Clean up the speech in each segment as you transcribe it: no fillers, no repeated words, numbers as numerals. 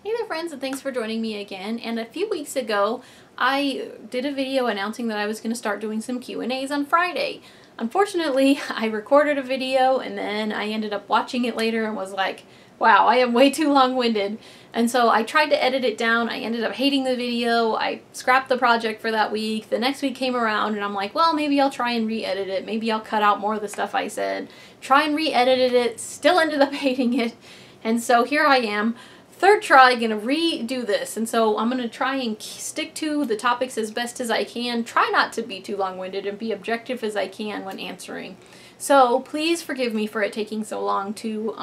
Hey there friends, and thanks for joining me again. And a few weeks ago I did a video announcing that I was going to start doing some Q&As on Friday. Unfortunately, I recorded a video and then I ended up watching it later and was like, wow, I am way too long-winded. And so I tried to edit it down. I ended up hating the video. I scrapped the project for that week. The next week came around and I'm like, well, maybe I'll try and re-edit it. Maybe I'll cut out more of the stuff I said. Try and re-edited it. Still ended up hating it. And so here I am. Third try, gonna redo this, and so I'm gonna try and stick to the topics as best as I can, try not to be too long-winded, and be objective as I can when answering. So please forgive me for it taking so long to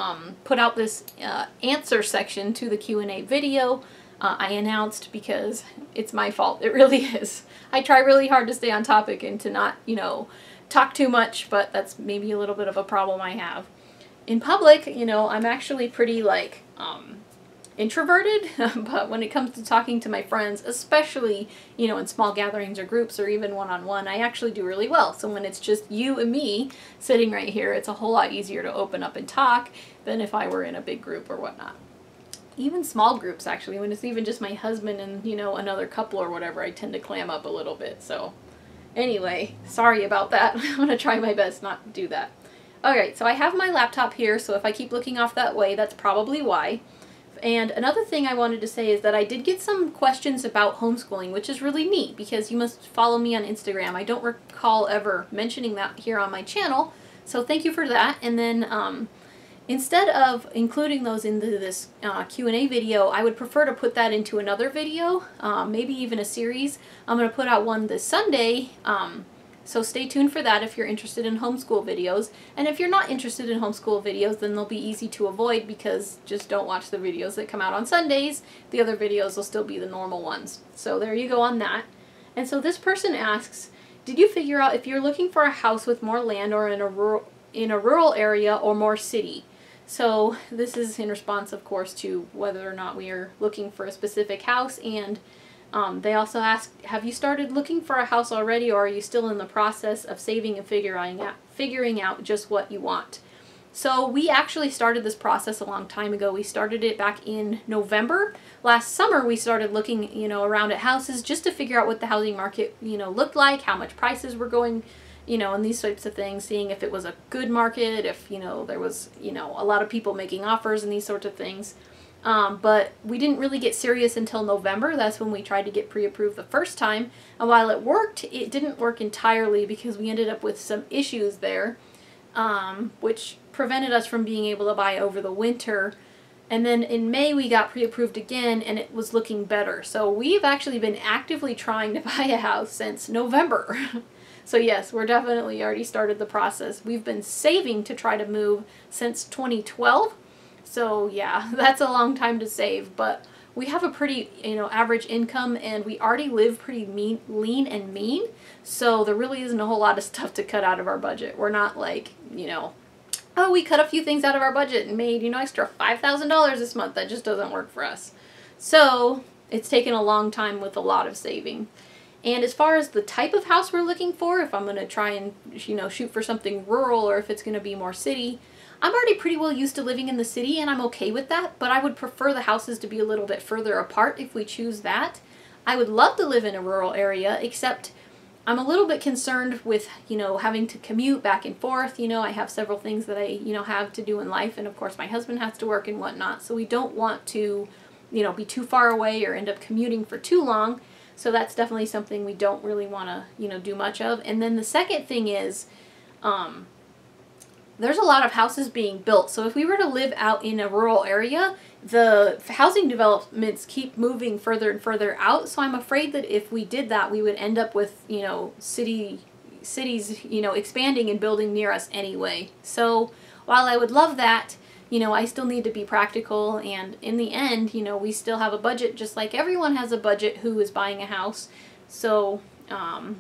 put out this answer section to the Q&A video I announced, because it's my fault. It really is. I try really hard to stay on topic and to not, talk too much, but that's maybe a little bit of a problem I have. In public, I'm actually pretty, introverted, but when it comes to talking to my friends, especially, in small gatherings or groups or even one-on-one, I actually do really well. So when it's just you and me sitting right here, it's a whole lot easier to open up and talk than if I were in a big group or whatnot. Even small groups, actually, when it's even just my husband and, another couple or whatever, I tend to clam up a little bit. So anyway, sorry about that. I'm going to try my best not to do that. Alright, so I have my laptop here, so if I keep looking off that way, that's probably why. And another thing I wanted to say is that I did get some questions about homeschooling, which is really neat because you must follow me on Instagram. I don't recall ever mentioning that here on my channel, so thank you for that. And then instead of including those into this Q&A video, I would prefer to put that into another video, maybe even a series. I'm going to put out one this Sunday, so stay tuned for that if you're interested in homeschool videos. And if you're not interested in homeschool videos, then they'll be easy to avoid because just don't watch the videos that come out on Sundays. The other videos will still be the normal ones. So there you go on that. And so this person asks, did you figure out if you're looking for a house with more land or in a rural area or more city? So this is in response, of course, to whether or not we are looking for a specific house. And they also ask, have you started looking for a house already, or are you still in the process of saving and figuring out just what you want? So we actually started this process a long time ago. We started it back in November. Last summer we started looking, around at houses just to figure out what the housing market, looked like, how much prices were going, and these types of things, seeing if it was a good market, if, there was, a lot of people making offers and these sorts of things. But we didn't really get serious until November. That's when we tried to get pre-approved the first time. And while it worked, it didn't work entirely because we ended up with some issues there, which prevented us from being able to buy over the winter. And then in May we got pre-approved again and it was looking better. So we've actually been actively trying to buy a house since November. So yes, we're definitely already started the process. We've been saving to try to move since 2012. So yeah, that's a long time to save, but we have a pretty, average income and we already live pretty lean and mean, so there really isn't a whole lot of stuff to cut out of our budget. We're not like, oh, we cut a few things out of our budget and made, extra $5,000 this month. That just doesn't work for us. So it's taken a long time with a lot of saving. And as far as the type of house we're looking for, if I'm going to try and, shoot for something rural or if it's going to be more city, I'm already pretty well used to living in the city and I'm okay with that, but I would prefer the houses to be a little bit further apart if we choose that. I would love to live in a rural area, except I'm a little bit concerned with, having to commute back and forth. I have several things that I, have to do in life, and of course my husband has to work and whatnot, so we don't want to, be too far away or end up commuting for too long. So that's definitely something we don't really want to, do much of. And then the second thing is, there's a lot of houses being built. So if we were to live out in a rural area, the housing developments keep moving further and further out. So I'm afraid that if we did that, we would end up with, cities, expanding and building near us anyway. So while I would love that, I still need to be practical, and in the end, we still have a budget just like everyone has a budget who is buying a house. So, I'm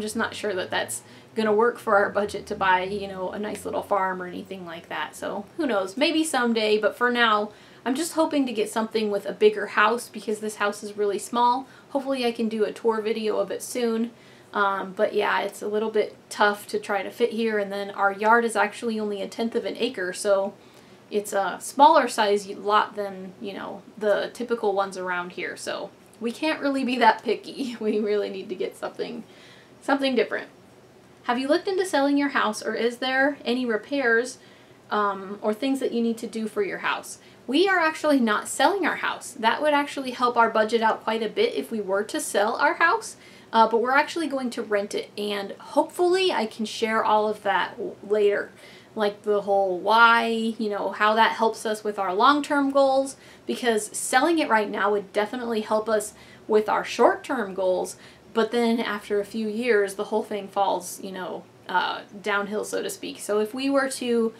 just not sure that that's going to work for our budget to buy, a nice little farm or anything like that. So who knows, maybe someday, but for now, I'm just hoping to get something with a bigger house because this house is really small. Hopefully I can do a tour video of it soon. But yeah, it's a little bit tough to try to fit here, and then our yard is actually only 1/10 of an acre, so it's a smaller size lot than, you know, the typical ones around here. So we can't really be that picky. We really need to get something different. Have you looked into selling your house, or is there any repairs or things that you need to do for your house? We are actually not selling our house. That would actually help our budget out quite a bit if we were to sell our house, but we're actually going to rent it, and hopefully I can share all of that later. Like the whole why, you know, how that helps us with our long-term goals, because selling it right now would definitely help us with our short-term goals, but then after a few years, the whole thing falls, you know, downhill, so to speak. So if we were to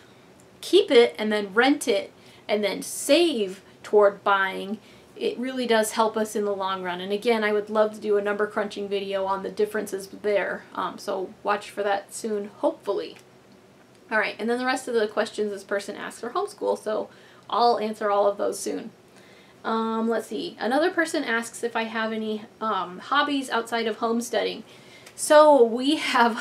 keep it and then rent it and then save toward buying, it really does help us in the long run. And again, I would love to do a number crunching video on the differences there. So watch for that soon, hopefully. All right, and then the rest of the questions this person asks are homeschool, so I'll answer all of those soon. Let's see. Another person asks if I have any hobbies outside of homesteading. So we have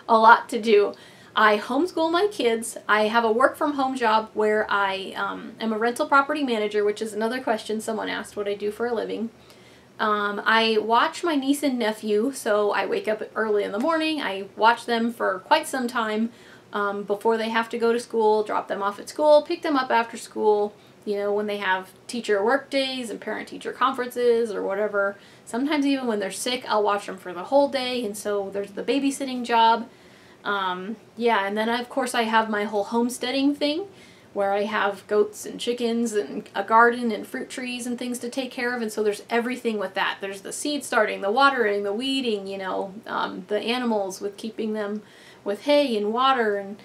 a lot to do. I homeschool my kids. I have a work from home job where I am a rental property manager, which is another question someone asked what I do for a living. I watch my niece and nephew, so I wake up early in the morning. I watch them for quite some time before they have to go to school, drop them off at school, pick them up after school, you know, when they have teacher work days and parent-teacher conferences or whatever. Sometimes even when they're sick, I'll watch them for the whole day, and so there's the babysitting job. Yeah, and then of course I have my whole homesteading thing where I have goats and chickens and a garden and fruit trees and things to take care of, and so there's everything with that. There's the seed starting, the watering, the weeding, you know, the animals with keeping them with hay and water, and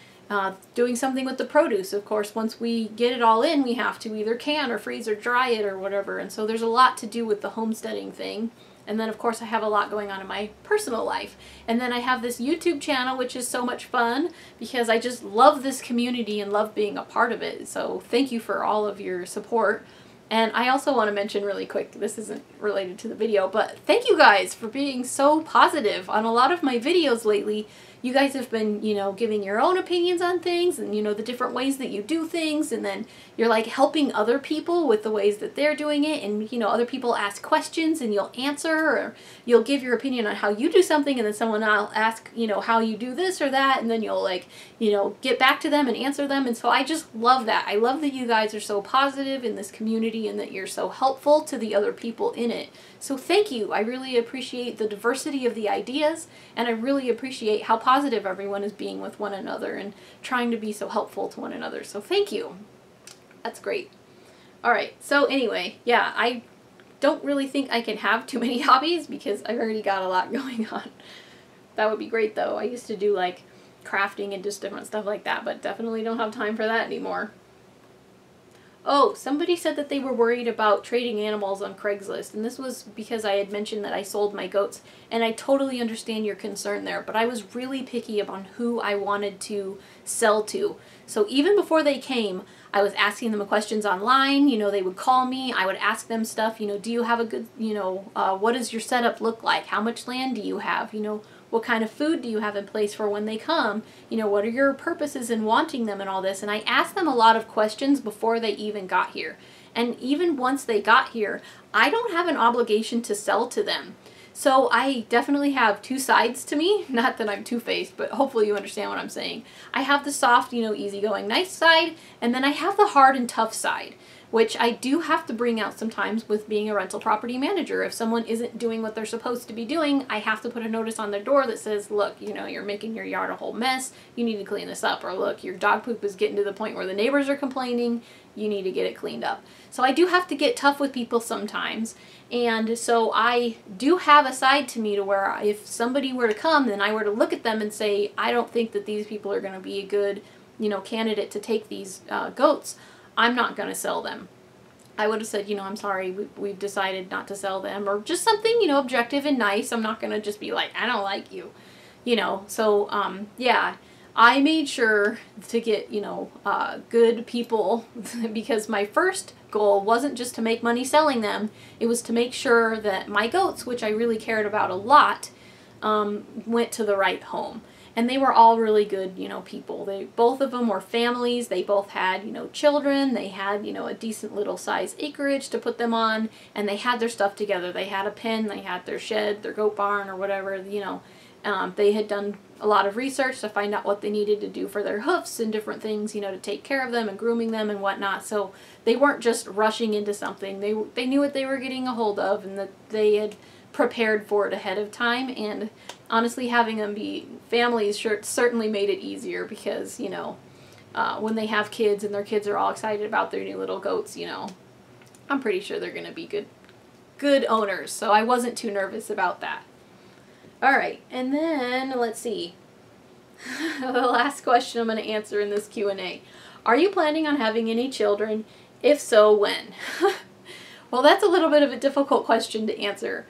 doing something with the produce. Of course, once we get it all in, we have to either can or freeze or dry it or whatever, and so there's a lot to do with the homesteading thing. And then of course I have a lot going on in my personal life. And then I have this YouTube channel, which is so much fun because I just love this community and love being a part of it. So thank you for all of your support. And I also want to mention really quick, this isn't related to the video, but thank you guys for being so positive on a lot of my videos lately. You guys have been, you know, giving your own opinions on things and, you know, the different ways that you do things, and then you're like helping other people with the ways that they're doing it, and, you know, other people ask questions and you'll answer, or you'll give your opinion on how you do something, and then someone will ask, you know, how you do this or that, and then you'll, like, you know, get back to them and answer them. And so I just love that. I love that you guys are so positive in this community and that you're so helpful to the other people in it. So thank you. I really appreciate the diversity of the ideas, and I really appreciate how positive everyone is being with one another and trying to be so helpful to one another. So thank you. That's great. All right. So anyway, yeah, I don't really think I can have too many hobbies because I've already got a lot going on. That would be great though. I used to do like crafting and just different stuff like that, but definitely don't have time for that anymore. Oh, somebody said that they were worried about trading animals on Craigslist, and this was because I had mentioned that I sold my goats, and I totally understand your concern there, but I was really picky about who I wanted to sell to. So even before they came, I was asking them questions online. You know, they would call me, I would ask them stuff, you know, do you have a good, you know, what does your setup look like? How much land do you have? You know, what kind of food do you have in place for when they come? You know, what are your purposes in wanting them and all this? And I asked them a lot of questions before they even got here. And even once they got here, I don't have an obligation to sell to them. So I definitely have two sides to me. Not that I'm two-faced, but hopefully you understand what I'm saying. I have the soft, you know, easygoing, nice side, and then I have the hard and tough side, which I do have to bring out sometimes with being a rental property manager. If someone isn't doing what they're supposed to be doing, I have to put a notice on their door that says, look, you know, you're making your yard a whole mess, you need to clean this up, or look, your dog poop is getting to the point where the neighbors are complaining, you need to get it cleaned up. So I do have to get tough with people sometimes, and so I do have a side to me to where if somebody were to come and I were to look at them and say, I don't think that these people are going to be a good, you know, candidate to take these goats, I'm not going to sell them. I would have said, you know, I'm sorry, we've decided not to sell them, or just something, you know, objective and nice. I'm not going to just be like, I don't like you, you know. So, yeah, I made sure to get, you know, good people because my first goal wasn't just to make money selling them. It was to make sure that my goats, which I really cared about a lot, went to the right home. And they were all really good, you know, people. Both of them were families. They both had, you know, children. They had, you know, a decent little size acreage to put them on, and they had their stuff together. They had a pen, they had their shed, their goat barn, or whatever, you know. They had done a lot of research to find out what they needed to do for their hoofs and different things, you know, to take care of them and grooming them and whatnot. So they weren't just rushing into something. They knew what they were getting a hold of, and that they had prepared for it ahead of time. And honestly, having them be families certainly made it easier, because, you know, when they have kids and their kids are all excited about their new little goats, you know, I'm pretty sure they're going to be good owners. So I wasn't too nervous about that. All right, and then let's see. The last question I'm going to answer in this Q&A. Are you planning on having any children? If so, when? Well, that's a little bit of a difficult question to answer.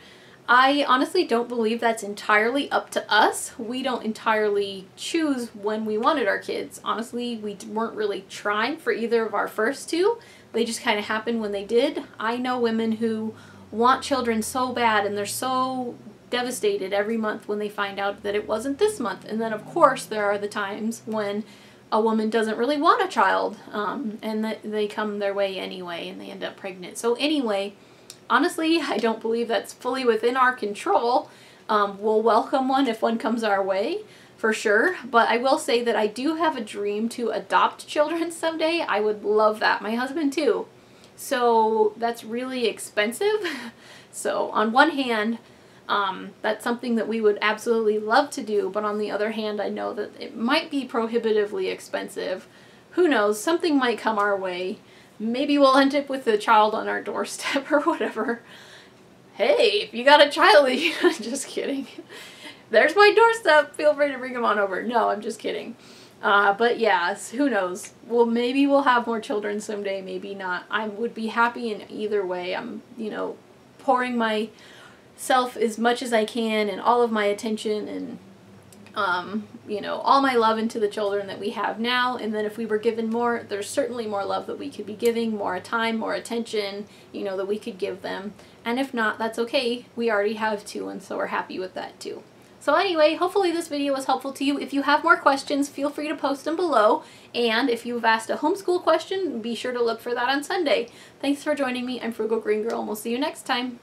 I honestly don't believe that's entirely up to us. We don't entirely choose when we wanted our kids. Honestly, we weren't really trying for either of our first two. They just kind of happened when they did. I know women who want children so bad, and they're so devastated every month when they find out that it wasn't this month. And then, of course, there are the times when a woman doesn't really want a child, and that they come their way anyway, and they end up pregnant. So anyway, honestly, I don't believe that's fully within our control. We'll welcome one if one comes our way, for sure. But I will say that I do have a dream to adopt children someday. I would love that. My husband too. So that's really expensive. So on one hand, that's something that we would absolutely love to do, but on the other hand, I know that it might be prohibitively expensive. Who knows? Something might come our way. Maybe we'll end up with a child on our doorstep or whatever. Hey, if you got a child, just kidding. There's my doorstep. Feel free to bring them on over. No, I'm just kidding. But yes, who knows? Well, maybe we'll have more children someday, maybe not. I would be happy in either way. I'm, you know, pouring myself as much as I can and all of my attention and you know, all my love into the children that we have now. And then if we were given more, there's certainly more love that we could be giving, more time, more attention, you know, that we could give them. And if not, that's okay. We already have two, and so we're happy with that too. So anyway, hopefully this video was helpful to you. If you have more questions, feel free to post them below. And if you've asked a homeschool question, be sure to look for that on Sunday. Thanks for joining me. I'm Frugal Green Girl, and we'll see you next time.